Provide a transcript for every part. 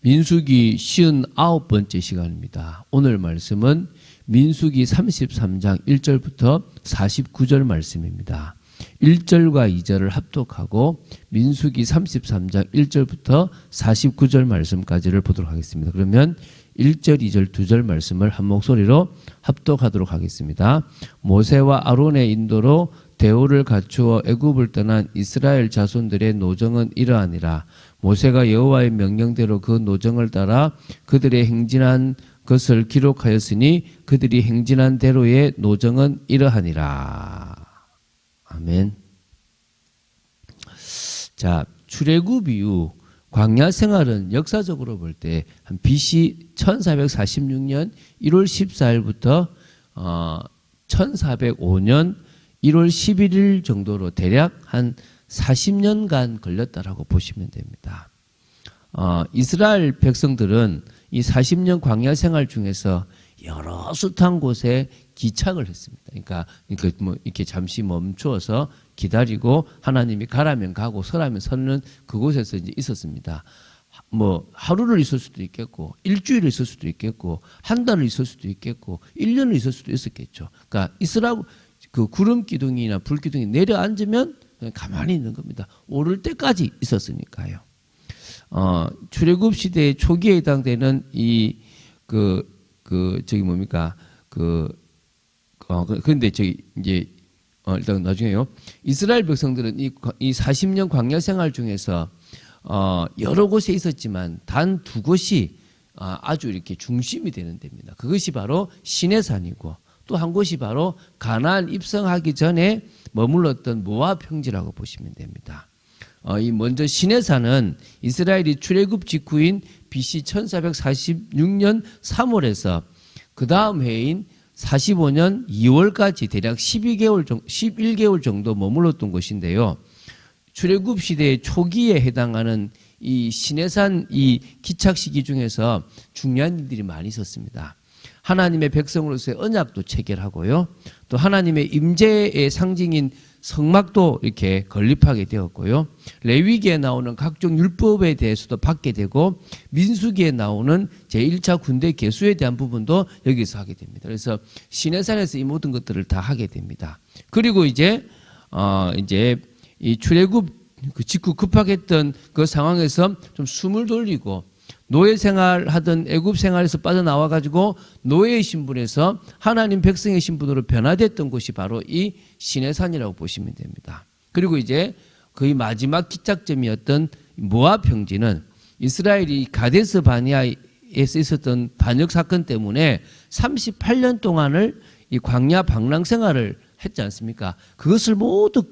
민수기 59번째 시간입니다. 오늘 말씀은 민수기 33장 1절부터 49절 말씀입니다. 1절과 2절을 합독하고 민수기 33장 1절부터 49절 말씀까지를 보도록 하겠습니다. 그러면 1절, 2절, 2절 말씀을 한 목소리로 합독하도록 하겠습니다. 모세와 아론의 인도로 대우를 갖추어 애굽을 떠난 이스라엘 자손들의 노정은 이러하니라. 모세가 여호와의 명령대로 그 노정을 따라 그들의 행진한 것을 기록하였으니 그들이 행진한 대로의 노정은 이러하니라. 아멘. 자, 출애굽 이후 광야 생활은 역사적으로 볼 때 한 BC 1446년 1월 14일부터 1405년 1월 11일 정도로 대략 한 40년간 걸렸다라고 보시면 됩니다. 이스라엘 백성들은 이 40년 광야 생활 중에서 여러 숱한 곳에 기착을 했습니다. 그러니까 뭐 이렇게 잠시 멈추어서 기다리고 하나님이 가라면 가고 서라면 서는 그곳에서 이제 있었습니다. 뭐 하루를 있을 수도 있겠고 일주일을 있을 수도 있겠고 한 달을 있을 수도 있겠고 1년을 있을 수도 있었겠죠. 그러니까 이스라엘 그 구름 기둥이나 불 기둥이 내려앉으면 그냥 가만히 있는 겁니다. 오를 때까지 있었으니까요. 출애굽 시대의 초기에 해당되는 저기 뭡니까 그런데 저기 이제 일단 나중에요. 이스라엘 백성들은 이 40년 광야 생활 중에서 여러 곳에 있었지만 단 두 곳이 아주 이렇게 중심이 되는 데입니다. 그것이 바로 시내산이고 또 한 곳이 바로 가나안 입성하기 전에 머물렀던 모압 평지라고 보시면 됩니다. 이 먼저 시내산은 이스라엘이 출애굽 직후인 BC 1446년 3월에서 그 다음 해인 45년 2월까지 대략 11개월 정도 머물렀던 곳인데요. 출애굽 시대의 초기에 해당하는 이 시내산 이 기착 시기 중에서 중요한 일들이 많이 있었습니다. 하나님의 백성으로서의 언약도 체결하고요. 또 하나님의 임재의 상징인 성막도 이렇게 건립하게 되었고요. 레위기에 나오는 각종 율법에 대해서도 받게 되고 민수기에 나오는 제1차 군대 개수에 대한 부분도 여기서 하게 됩니다. 그래서 시내산에서 이 모든 것들을 다 하게 됩니다. 그리고 이제 이 출애굽 그 직후 급박했던 그 상황에서 좀 숨을 돌리고 노예 생활하던 애굽 생활에서 빠져나와 가지고 노예의 신분에서 하나님 백성의 신분으로 변화됐던 곳이 바로 이 시내산이라고 보시면 됩니다. 그리고 이제 거의 마지막 기착점이었던 모압 평지는 이스라엘이 가데스 바니아에서 있었던 반역 사건 때문에 38년 동안을 이 광야 방랑 생활을 했지 않습니까? 그것을 모두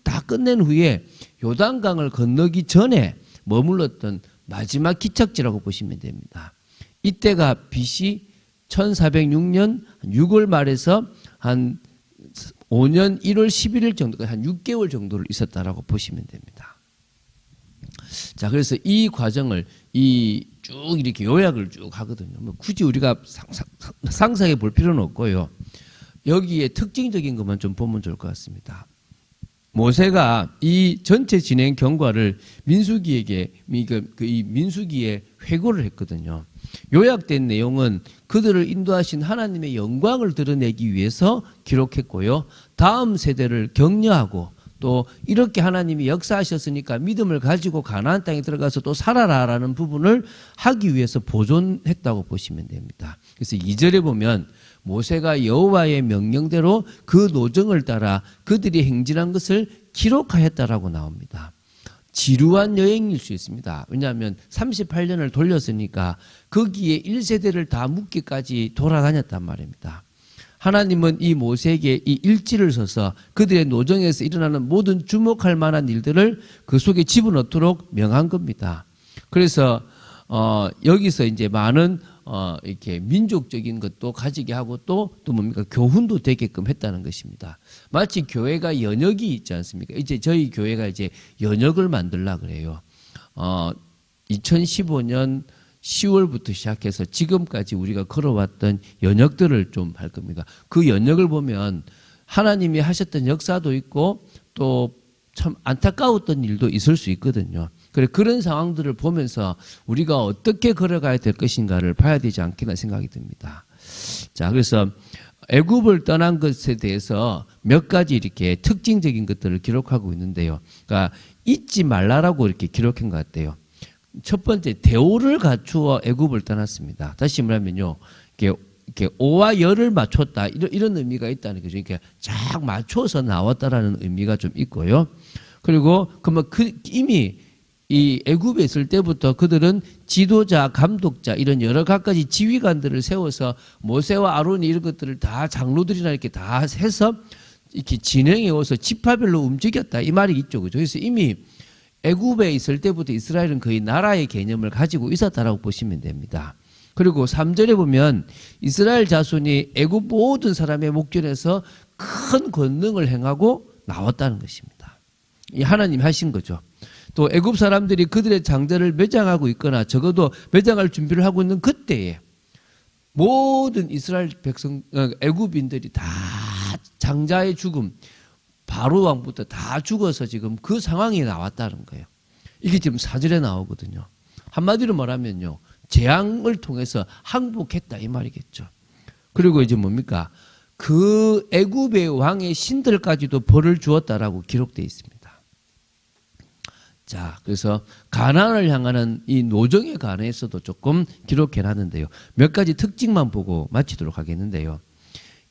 다 끝낸 후에 요단강을 건너기 전에 머물렀던 마지막 기착지라고 보시면 됩니다. 이때가 BC 1406년 6월 말에서 한 5년 1월 11일 정도까지 한 6개월 정도를 있었다라고 보시면 됩니다. 자, 그래서 이 과정을 쭉 이렇게 요약을 쭉 하거든요. 뭐 굳이 우리가 상상해 볼 필요는 없고요. 여기에 특징적인 것만 좀 보면 좋을 것 같습니다. 모세가 이 전체 진행 경과를 민수기에게 이 민수기에 회고를 했거든요. 요약된 내용은 그들을 인도하신 하나님의 영광을 드러내기 위해서 기록했고요. 다음 세대를 격려하고 또 이렇게 하나님이 역사하셨으니까 믿음을 가지고 가나안 땅에 들어가서 또 살아라라는 부분을 하기 위해서 보존했다고 보시면 됩니다. 그래서 2절에 보면 모세가 여호와의 명령대로 그 노정을 따라 그들이 행진한 것을 기록하였다라고 나옵니다. 지루한 여행일 수 있습니다. 왜냐하면 38년을 돌렸으니까 거기에 1세대를 다 묻기까지 돌아다녔단 말입니다. 하나님은 이 모세에게 이 일지를 써서 그들의 노정에서 일어나는 모든 주목할 만한 일들을 그 속에 집어넣도록 명한 겁니다. 그래서 여기서 이제 많은 이렇게 민족적인 것도 가지게 하고 또 뭡니까? 교훈도 되게끔 했다는 것입니다. 마치 교회가 연역이 있지 않습니까? 이제 저희 교회가 이제 연역을 만들려고 그래요. 2015년 10월부터 시작해서 지금까지 우리가 걸어왔던 연역들을 좀 할 겁니다. 그 연역을 보면 하나님이 하셨던 역사도 있고 또 참 안타까웠던 일도 있을 수 있거든요. 그래, 그런 상황들을 보면서 우리가 어떻게 걸어가야 될 것인가를 봐야 되지 않겠나 생각이 듭니다. 자, 그래서 애굽을 떠난 것에 대해서 몇 가지 이렇게 특징적인 것들을 기록하고 있는데요. 그러니까 잊지 말라라고 이렇게 기록한 것 같아요. 첫 번째, 대오를 갖추어 애굽을 떠났습니다. 다시 말하면요, 이렇게 오와 열을 맞췄다, 이런 의미가 있다는 거죠. 이렇게 쫙 맞춰서 나왔다라는 의미가 좀 있고요. 그리고 그러면 이미 이 애굽에 있을 때부터 그들은 지도자, 감독자 이런 여러 가지 지휘관들을 세워서 모세와 아론이 이런 것들을 다 장로들이나 이렇게 다 해서 이렇게 진행해 와서 지파별로 움직였다, 이 말이 있죠, 그죠? 그래서 이미 애굽에 있을 때부터 이스라엘은 거의 나라의 개념을 가지고 있었다라고 보시면 됩니다. 그리고 3절에 보면 이스라엘 자손이 애굽 모든 사람의 목전에서 큰 권능을 행하고 나왔다는 것입니다. 이 하나님이 하신 거죠. 또 애굽 사람들이 그들의 장자를 매장하고 있거나 적어도 매장할 준비를 하고 있는 그때에 모든 이스라엘 백성, 애굽인들이 다 장자의 죽음, 바로 왕부터 다 죽어서 지금 그 상황이 나왔다는 거예요. 이게 지금 4절에 나오거든요. 한마디로 말하면요, 재앙을 통해서 항복했다, 이 말이겠죠. 그리고 이제 뭡니까? 그 애굽의 왕의 신들까지도 벌을 주었다라고 기록되어 있습니다. 자, 그래서 가나안을 향하는 이 노정에 관해서도 조금 기록해 놨는데요. 몇 가지 특징만 보고 마치도록 하겠는데요.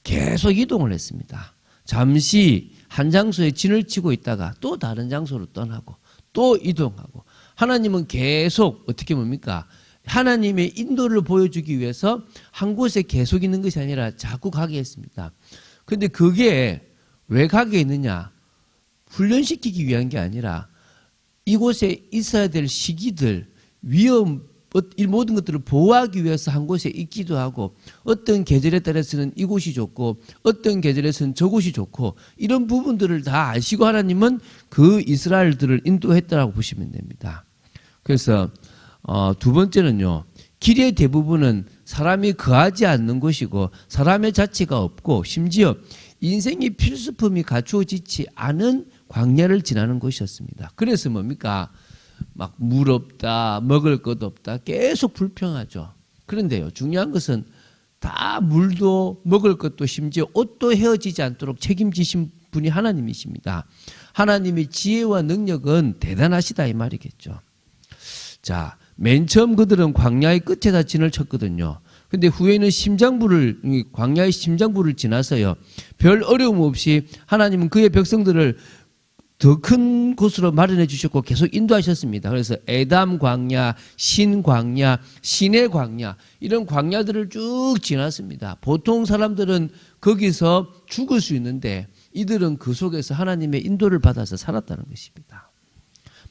계속 이동을 했습니다. 잠시 한 장소에 진을 치고 있다가 또 다른 장소로 떠나고 또 이동하고, 하나님은 계속 어떻게 뭡니까? 하나님의 인도를 보여주기 위해서 한 곳에 계속 있는 것이 아니라 자꾸 가게 했습니다. 그런데 그게 왜 가게 했느냐? 훈련시키기 위한 게 아니라 이곳에 있어야 될 시기들, 위험, 이 모든 것들을 보호하기 위해서 한 곳에 있기도 하고, 어떤 계절에 따라서는 이곳이 좋고 어떤 계절에서는 저곳이 좋고, 이런 부분들을 다 아시고 하나님은 그 이스라엘들을 인도했다라고 보시면 됩니다. 그래서 두 번째는요, 길의 대부분은 사람이 거하지 않는 곳이고 사람의 자취가 없고 심지어 인생의 필수품이 갖추어지지 않은 광야를 지나는 곳이었습니다. 그래서 뭡니까? 막 물 없다, 먹을 것 없다, 계속 불평하죠. 그런데요, 중요한 것은 다 물도 먹을 것도 심지어 옷도 헤어지지 않도록 책임지신 분이 하나님이십니다. 하나님의 지혜와 능력은 대단하시다, 이 말이겠죠. 자, 맨 처음 그들은 광야의 끝에다 진을 쳤거든요. 근데 후에는 광야의 심장부를 지나서요, 별 어려움 없이 하나님은 그의 백성들을 더 큰 곳으로 마련해 주셨고 계속 인도하셨습니다. 그래서 에담 광야, 신 광야, 신의 광야, 이런 광야들을 쭉 지났습니다. 보통 사람들은 거기서 죽을 수 있는데 이들은 그 속에서 하나님의 인도를 받아서 살았다는 것입니다.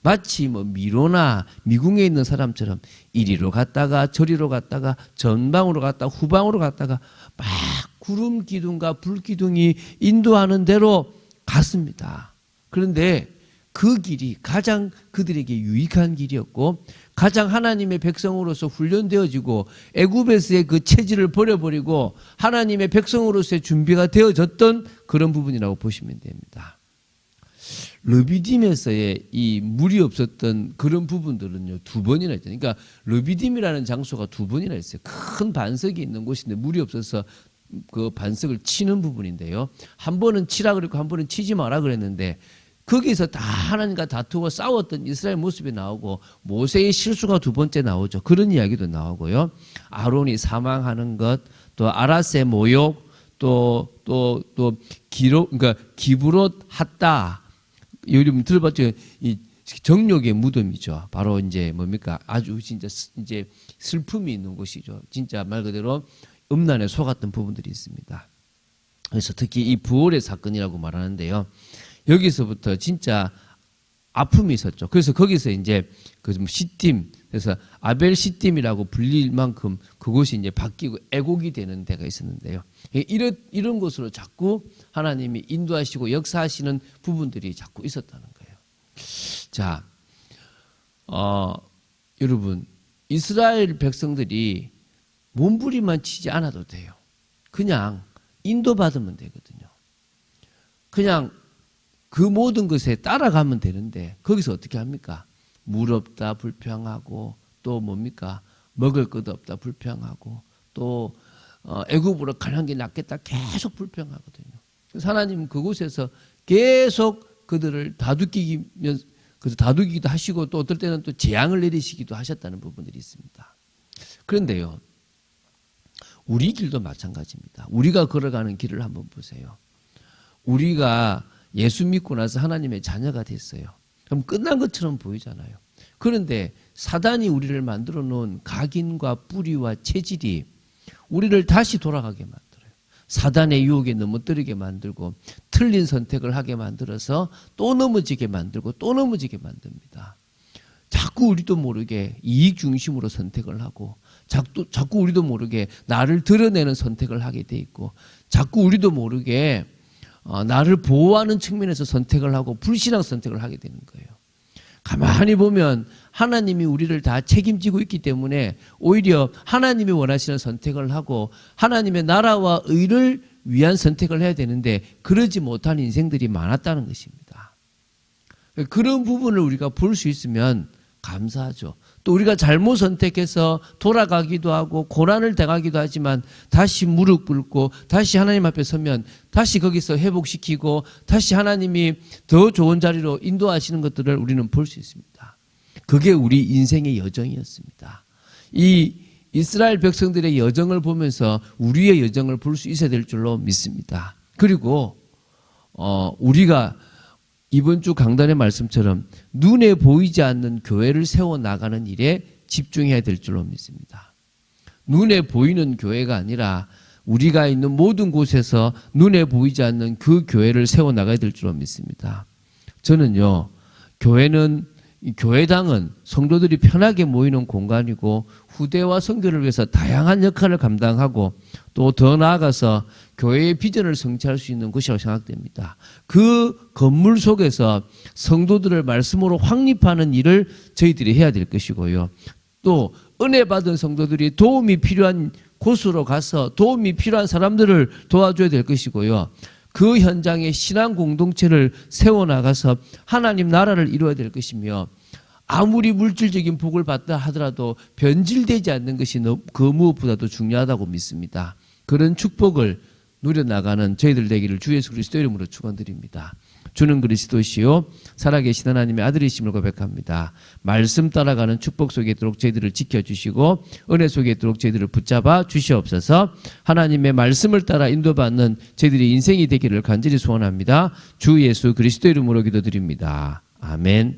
마치 미로나 미궁에 있는 사람처럼 이리로 갔다가 저리로 갔다가 전방으로 갔다가 후방으로 갔다가 막 구름 기둥과 불 기둥이 인도하는 대로 갔습니다. 그런데 그 길이 가장 그들에게 유익한 길이었고, 가장 하나님의 백성으로서 훈련되어지고 애굽에서의 그 체질을 버려버리고 하나님의 백성으로서의 준비가 되어졌던 그런 부분이라고 보시면 됩니다. 르비딤에서의 이 물이 없었던 그런 부분들은요, 2번이나 했잖아요. 그러니까 르비딤이라는 장소가 2번이나 있어요. 큰 반석이 있는 곳인데 물이 없어서 그 반석을 치는 부분인데요, 한 번은 치라 그랬고 한 번은 치지 마라 그랬는데, 거기서 다 하나님과 다투고 싸웠던 이스라엘 모습이 나오고, 모세의 실수가 2번째 나오죠. 그런 이야기도 나오고요. 아론이 사망하는 것, 또 아라스의 모욕, 그러니까 기브롯 핫다, 요즘 들어봤죠? 이 정욕의 무덤이죠. 바로 이제 뭡니까? 아주 진짜 이제 슬픔이 있는 곳이죠. 진짜 말 그대로 음란에 속았던 부분들이 있습니다. 그래서 특히 이 부월의 사건이라고 말하는데요, 여기서부터 진짜 아픔이 있었죠. 그래서 거기서 이제 그 시딤, 그래서 아벨 시딤이라고 불릴 만큼 그곳이 이제 바뀌고 애곡이 되는 데가 있었는데요. 이런 곳으로 자꾸 하나님이 인도하시고 역사하시는 부분들이 자꾸 있었다는 거예요. 자, 여러분, 이스라엘 백성들이 몸부림만 치지 않아도 돼요. 그냥 인도받으면 되거든요. 그냥 그 모든 것에 따라가면 되는데 거기서 어떻게 합니까? 물 없다 불평하고 또 뭡니까? 먹을 것 없다 불평하고 또 애굽으로 가는 게 낫겠다 계속 불평하거든요. 그래서 하나님은 그곳에서 계속 그들을 다독이기도 하시고 또 어떨 때는 또 재앙을 내리시기도 하셨다는 부분들이 있습니다. 그런데요, 우리 길도 마찬가지입니다. 우리가 걸어가는 길을 한번 보세요. 우리가 예수 믿고 나서 하나님의 자녀가 됐어요. 그럼 끝난 것처럼 보이잖아요. 그런데 사단이 우리를 만들어 놓은 각인과 뿌리와 체질이 우리를 다시 돌아가게 만들어요. 사단의 유혹에 넘어뜨리게 만들고 틀린 선택을 하게 만들어서 또 넘어지게 만들고 또 넘어지게 만듭니다. 자꾸 우리도 모르게 이익 중심으로 선택을 하고 자꾸 우리도 모르게 나를 드러내는 선택을 하게 돼 있고 자꾸 우리도 모르게 나를 보호하는 측면에서 선택을 하고 불신앙 선택을 하게 되는 거예요. 가만히 보면 하나님이 우리를 다 책임지고 있기 때문에 오히려 하나님이 원하시는 선택을 하고 하나님의 나라와 의를 위한 선택을 해야 되는데 그러지 못한 인생들이 많았다는 것입니다. 그런 부분을 우리가 볼 수 있으면 감사하죠. 또 우리가 잘못 선택해서 돌아가기도 하고 고난을 당하기도 하지만 다시 무릎 꿇고 다시 하나님 앞에 서면 다시 거기서 회복시키고 다시 하나님이 더 좋은 자리로 인도하시는 것들을 우리는 볼 수 있습니다. 그게 우리 인생의 여정이었습니다. 이 이스라엘 백성들의 여정을 보면서 우리의 여정을 볼 수 있어야 될 줄로 믿습니다. 그리고 우리가 이번 주 강단의 말씀처럼 눈에 보이지 않는 교회를 세워나가는 일에 집중해야 될 줄로 믿습니다. 눈에 보이는 교회가 아니라 우리가 있는 모든 곳에서 눈에 보이지 않는 그 교회를 세워나가야 될 줄로 믿습니다. 저는요, 교회당은 성도들이 편하게 모이는 공간이고 후대와 선교를 위해서 다양한 역할을 감당하고 또 더 나아가서 교회의 비전을 성취할 수 있는 곳이라고 생각됩니다. 그 건물 속에서 성도들을 말씀으로 확립하는 일을 저희들이 해야 될 것이고요. 또 은혜 받은 성도들이 도움이 필요한 곳으로 가서 도움이 필요한 사람들을 도와줘야 될 것이고요. 그 현장에 신앙 공동체를 세워나가서 하나님 나라를 이루어야 될 것이며 아무리 물질적인 복을 받다 하더라도 변질되지 않는 것이 그 무엇보다도 중요하다고 믿습니다. 그런 축복을 누려나가는 저희들 되기를 주 예수 그리스도 이름으로 축원드립니다. 주는 그리스도시요 살아계신 하나님의 아들이심을 고백합니다. 말씀 따라가는 축복 속에 있도록 저희들을 지켜주시고 은혜 속에 있도록 저희들을 붙잡아 주시옵소서. 하나님의 말씀을 따라 인도받는 저희들의 인생이 되기를 간절히 소원합니다. 주 예수 그리스도 이름으로 기도드립니다. 아멘.